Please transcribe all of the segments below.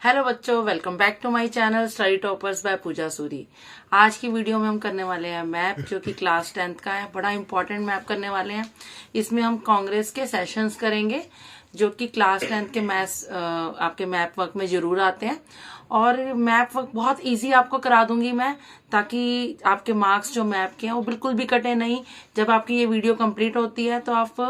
Hello बच्चों, welcome back to my channel study toppers by Pooja Suri. आज की वीडियो में हम करने वाले हैं मैप, जो कि क्लास 10th का है। बड़ा इंपॉर्टेंट मैप करने वाले हैं। इसमें हम कांग्रेस के सेशंस करेंगे, जो कि क्लास 10th के मैथ्स आपके मैप वर्क में जरूर आते हैं। और मैप वर्क बहुत इजी आपको करा दूंगी मैं, ताकि आपके मार्क्स जो मैप के हैं वो बिल्कुल भी कटे नहीं। जब आपकी ये वीडियो कंप्लीट होती है तो आप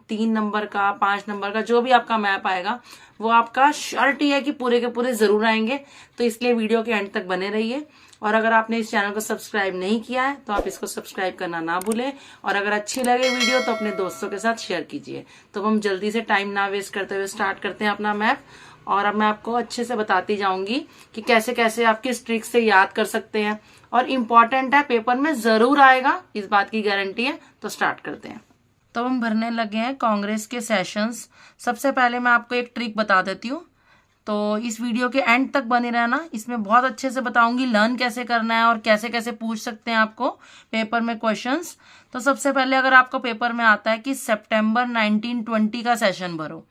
3 नंबर का, 5 नंबर का, जो भी आपका मैप आएगा वो आपका श्योरिटी है कि पूरे के पूरे जरूर आएंगे। तो इसलिए वीडियो के एंड तक बने रहिए। और अगर आपने इस चैनल को सब्सक्राइब नहीं किया है तो आप इसको सब्सक्राइब करना ना भूलें। और अगर अच्छी लगे वीडियो तो अपने दोस्तों के साथ शेयर कीजिए। तो हम जल्दी से टाइम ना वेस्ट करते हुए स्टार्ट करते हैं अपना मैप। और अब मैं आपको अच्छे से बताती जाऊंगी कि कैसे कैसे आप किस ट्रिक से याद कर सकते हैं। और इम्पॉर्टेंट है, पेपर में जरूर आएगा, इस बात की गारंटी है। तो स्टार्ट करते हैं। तो हम भरने लगे हैं कांग्रेस के सेशंस। सबसे पहले मैं आपको एक ट्रिक बता देती हूँ, तो इस वीडियो के एंड तक बने रहना। इसमें बहुत अच्छे से बताऊंगी लर्न कैसे करना है और कैसे कैसे पूछ सकते हैं आपको पेपर में क्वेश्चंस। तो सबसे पहले अगर आपको पेपर में आता है कि सितंबर 1920 का सेशन भरो,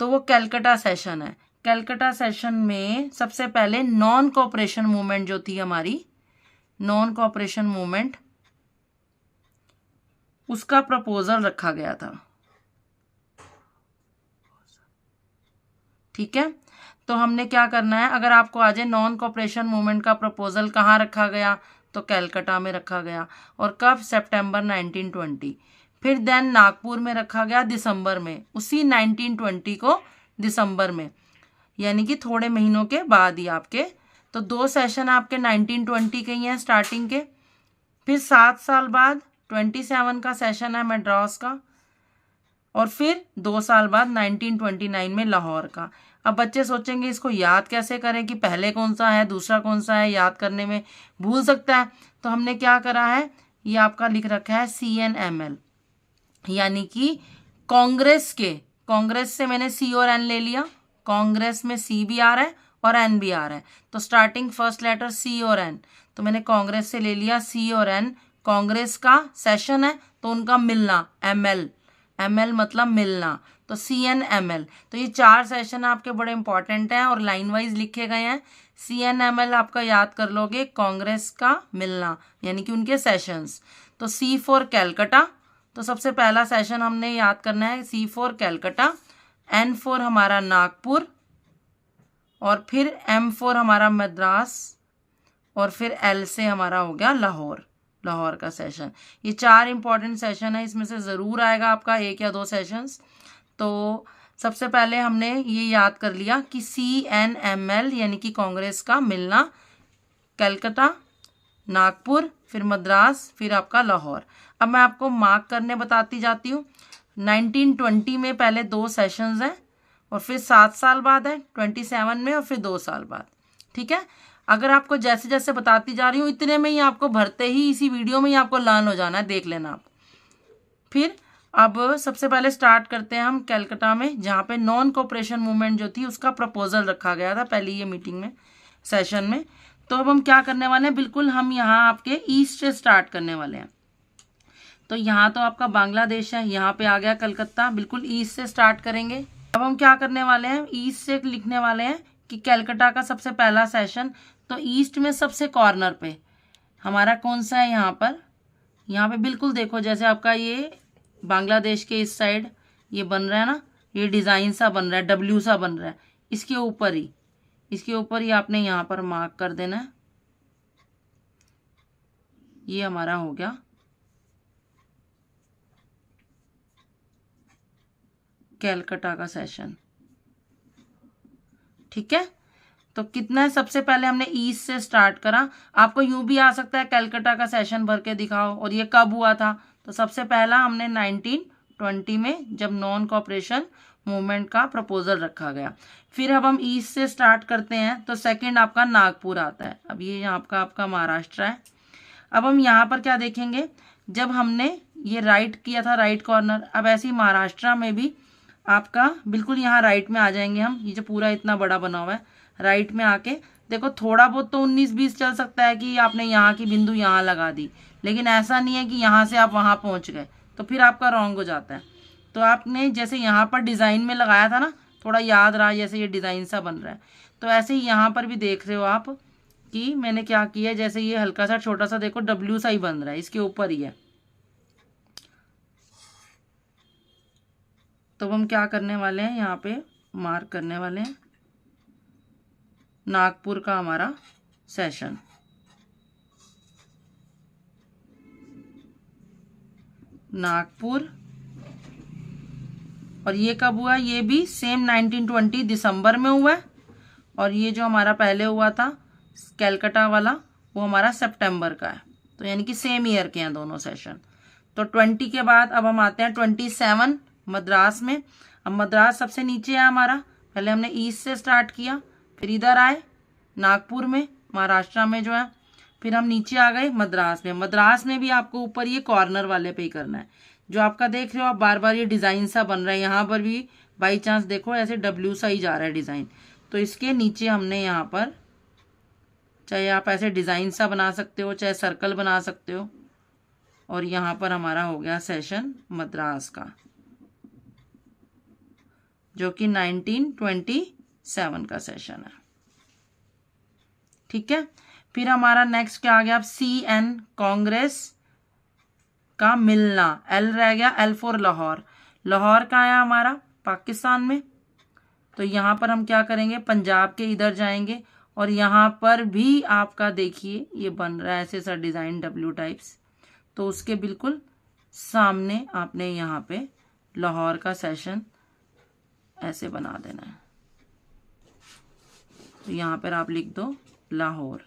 तो वो कैलकाटा सेशन है। कैलकाटा सेशन में सबसे पहले नॉन कोऑपरेशन मूवमेंट जो थी हमारी, नॉन कोऑपरेशन मूवमेंट, उसका प्रपोजल रखा गया था। ठीक है, तो हमने क्या करना है, अगर आपको आ जाए नॉन कोऑपरेशन मूवमेंट का प्रपोजल कहाँ रखा गया, तो कैलकाटा में रखा गया। और कब? सितंबर 1920। फिर देन नागपुर में रखा गया दिसंबर में, उसी 1920 को दिसंबर में, यानी कि थोड़े महीनों के बाद ही आपके। तो 2 सेशन आपके 1920 के ही हैं स्टार्टिंग के। फिर 7 साल बाद 27 का सेशन है मद्रास का। और फिर 2 साल बाद 1929 में लाहौर का। अब बच्चे सोचेंगे इसको याद कैसे करें, कि पहले कौन सा है दूसरा कौन सा है, याद करने में भूल सकता है। तो हमने क्या करा है, ये आपका लिख रखा है CNML, यानी कि कांग्रेस के, कांग्रेस से मैंने C और N ले लिया। कांग्रेस में C भी आ रहा है और N भी आ रहा है, तो स्टार्टिंग फर्स्ट लेटर C और N, तो मैंने कांग्रेस से ले लिया C और N। कांग्रेस का सेशन है तो उनका मिलना, ML मतलब मिलना, तो CNML। तो ये 4 सेशन आपके बड़े इंपॉर्टेंट हैं और लाइन वाइज लिखे गए हैं। CNML आपका याद कर लोगे, कांग्रेस का मिलना, यानी कि उनके सेशंस। तो C फॉर कैलकाटा, तो सबसे पहला सेशन हमने याद करना है C for Calcutta. N for हमारा नागपुर, और फिर M फॉर हमारा मद्रास, और फिर L से हमारा हो गया लाहौर, लाहौर का सेशन। ये 4 इंपॉर्टेंट सेशन है, इसमें से ज़रूर आएगा आपका 1 या 2 सेशंस। तो सबसे पहले हमने ये याद कर लिया कि CNML यानी कि कांग्रेस का मिलना, कलकत्ता, नागपुर, फिर मद्रास, फिर आपका लाहौर। अब मैं आपको मार्क करने बताती जाती हूँ। 1920 में पहले 2 सेशंस हैं, और फिर 7 साल बाद है 27 में, और फिर 2 साल बाद। ठीक है, अगर आपको जैसे जैसे बताती जा रही हूँ इतने में ही आपको भरते ही इसी वीडियो में ही आपको लर्न हो जाना है, देख लेना आप। फिर अब सबसे पहले स्टार्ट करते हैं हम कैलकाटा में, जहाँ पे नॉन कोऑपरेशन मूवमेंट जो थी उसका प्रपोजल रखा गया था पहले ये मीटिंग में, सेशन में। तो अब हम क्या करने वाले हैं, बिल्कुल हम यहाँ आपके ईस्ट से स्टार्ट करने वाले हैं। तो यहाँ तो आपका बांग्लादेश है, यहाँ पे आ गया कलकत्ता, बिल्कुल ईस्ट से स्टार्ट करेंगे। अब हम क्या करने वाले हैं, ईस्ट से लिखने वाले हैं कि कैलकाटा का सबसे पहला सेशन। तो ईस्ट में सबसे कॉर्नर पे हमारा कौन सा है, यहाँ पे बिल्कुल देखो, जैसे आपका ये बांग्लादेश के इस साइड ये बन रहा है ना, ये डिज़ाइन सा बन रहा है, W सा बन रहा है, इसके ऊपर ही आपने यहाँ पर मार्क कर देना है। ये हमारा हो गया कैलकाटा का सेशन। ठीक है, तो कितना है, सबसे पहले हमने ईस्ट से स्टार्ट करा। आपको यूं भी आ सकता है कैलकाटा का सेशन भर के दिखाओ, और ये कब हुआ था, तो सबसे पहला हमने 1920 में, जब नॉन कोऑपरेशन मूवमेंट का प्रपोजल रखा गया। फिर अब हम ईस्ट से स्टार्ट करते हैं, तो सेकंड आपका नागपुर आता है। अब ये यहाँ आपका महाराष्ट्र है। अब हम यहाँ पर क्या देखेंगे, जब हमने ये राइट किया था, राइट कॉर्नर, अब ऐसे ही महाराष्ट्र में भी आपका बिल्कुल यहाँ राइट में आ जाएंगे हम। ये जो पूरा इतना बड़ा बना हुआ है, राइट में आके देखो, थोड़ा बहुत तो 19-20 चल सकता है कि आपने यहाँ की बिंदु यहाँ लगा दी, लेकिन ऐसा नहीं है कि यहाँ से आप वहाँ पहुँच गए, तो फिर आपका रॉन्ग हो जाता है। तो आपने जैसे यहाँ पर डिज़ाइन में लगाया था ना, थोड़ा याद रहा, जैसे ये डिज़ाइन सा बन रहा है। तो ऐसे ही यहाँ पर भी देख रहे हो आप कि मैंने क्या किया है, जैसे ये हल्का सा छोटा सा देखो डब्ल्यू सा ही बन रहा है, इसके ऊपर ही है। तो हम क्या करने वाले हैं, यहाँ पे मार्क करने वाले हैं नागपुर का हमारा सेशन। नागपुर, और ये कब हुआ, ये भी सेम 1920 दिसंबर में हुआ है। और ये जो हमारा पहले हुआ था कैलकाटा वाला, वो हमारा सितंबर का है। तो यानी कि सेम ईयर के हैं दोनों सेशन। तो 20 के बाद अब हम आते हैं 27 मद्रास में। अब मद्रास सबसे नीचे है हमारा, पहले हमने ईस्ट से स्टार्ट किया, फिर इधर आए नागपुर में, महाराष्ट्र में जो है, फिर हम नीचे आ गए मद्रास में। मद्रास में भी आपको ऊपर ये कॉर्नर वाले पे ही करना है, जो आपका देख रहे हो आप बार बार ये डिज़ाइन सा बन रहा है। यहाँ पर भी बाई चांस देखो ऐसे डब्ल्यू सा ही जा रहा है डिज़ाइन, तो इसके नीचे हमने यहाँ पर, चाहे आप ऐसे डिज़ाइन सा बना सकते हो, चाहे सर्कल बना सकते हो। और यहाँ पर हमारा हो गया सेशन मद्रास का, जो कि 1927 का सेशन है। ठीक है, फिर हमारा नेक्स्ट क्या आ गया, अब CN कांग्रेस का मिलना, L रह गया, L फॉर लाहौर। लाहौर का आया हमारा पाकिस्तान में। तो यहाँ पर हम क्या करेंगे, पंजाब के इधर जाएंगे, और यहाँ पर भी आपका देखिए ये बन रहा है ऐसे सा डिज़ाइन डब्ल्यू टाइप्स। तो उसके बिल्कुल सामने आपने यहाँ पे लाहौर का सेशन ऐसे बना देना है। तो यहाँ पर आप लिख दो लाहौर,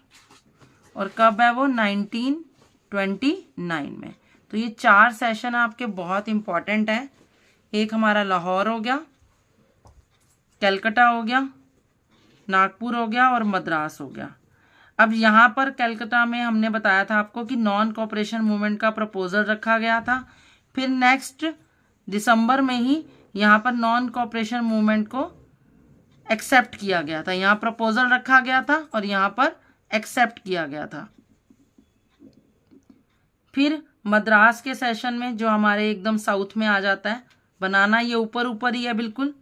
और कब है वो, 1929 में। तो ये 4 सेशन आपके बहुत इंपॉर्टेंट है। एक हमारा लाहौर हो गया, कलकत्ता हो गया, नागपुर हो गया, और मद्रास हो गया। अब यहाँ पर कलकत्ता में हमने बताया था आपको कि नॉन कोऑपरेशन मूवमेंट का प्रपोजल रखा गया था। फिर नेक्स्ट दिसंबर में ही यहाँ पर नॉन कोऑपरेशन मूवमेंट को एक्सेप्ट किया गया था। यहाँ प्रपोजल रखा गया था और यहाँ पर एक्सेप्ट किया गया था। फिर मद्रास के सेशन में, जो हमारे एकदम साउथ में आ जाता है, बनाना ये ऊपर ऊपर ही है बिल्कुल।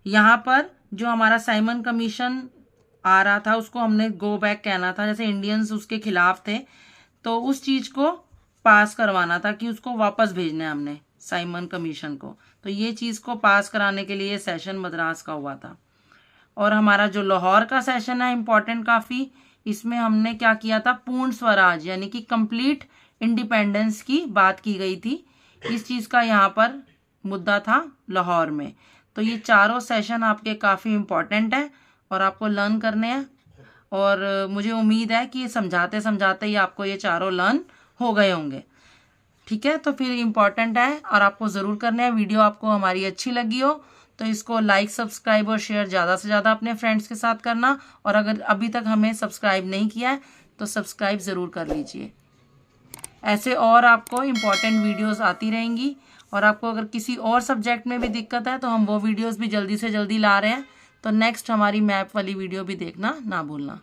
यहाँ पर जो हमारा साइमन कमीशन आ रहा था उसको हमने गो बैक कहना था, जैसे इंडियंस उसके खिलाफ थे, तो उस चीज़ को पास करवाना था कि उसको वापस भेजना है हमने साइमन कमीशन को। तो ये चीज़ को पास कराने के लिए सेशन मद्रास का हुआ था। और हमारा जो लाहौर का सेशन है इम्पॉर्टेंट काफ़ी, इसमें हमने क्या किया था, पूर्ण स्वराज यानी कि कंप्लीट इंडिपेंडेंस की बात की गई थी। इस चीज़ का यहाँ पर मुद्दा था लाहौर में। तो ये चारों सेशन आपके काफ़ी इम्पॉर्टेंट है और आपको लर्न करने हैं। और मुझे उम्मीद है कि समझाते समझाते ही आपको ये चारों लर्न हो गए होंगे। ठीक है, तो फिर इम्पॉर्टेंट है और आपको ज़रूर करना है। वीडियो आपको हमारी अच्छी लगी हो तो इसको लाइक, सब्सक्राइब और शेयर ज़्यादा से ज़्यादा अपने फ्रेंड्स के साथ करना। और अगर अभी तक हमें सब्सक्राइब नहीं किया है तो सब्सक्राइब ज़रूर कर लीजिए। ऐसे और आपको इम्पॉर्टेंट वीडियोस आती रहेंगी। और आपको अगर किसी और सब्जेक्ट में भी दिक्कत है तो हम वो वीडियोस भी जल्दी से जल्दी ला रहे हैं। तो नेक्स्ट हमारी मैप वाली वीडियो भी देखना ना भूलना।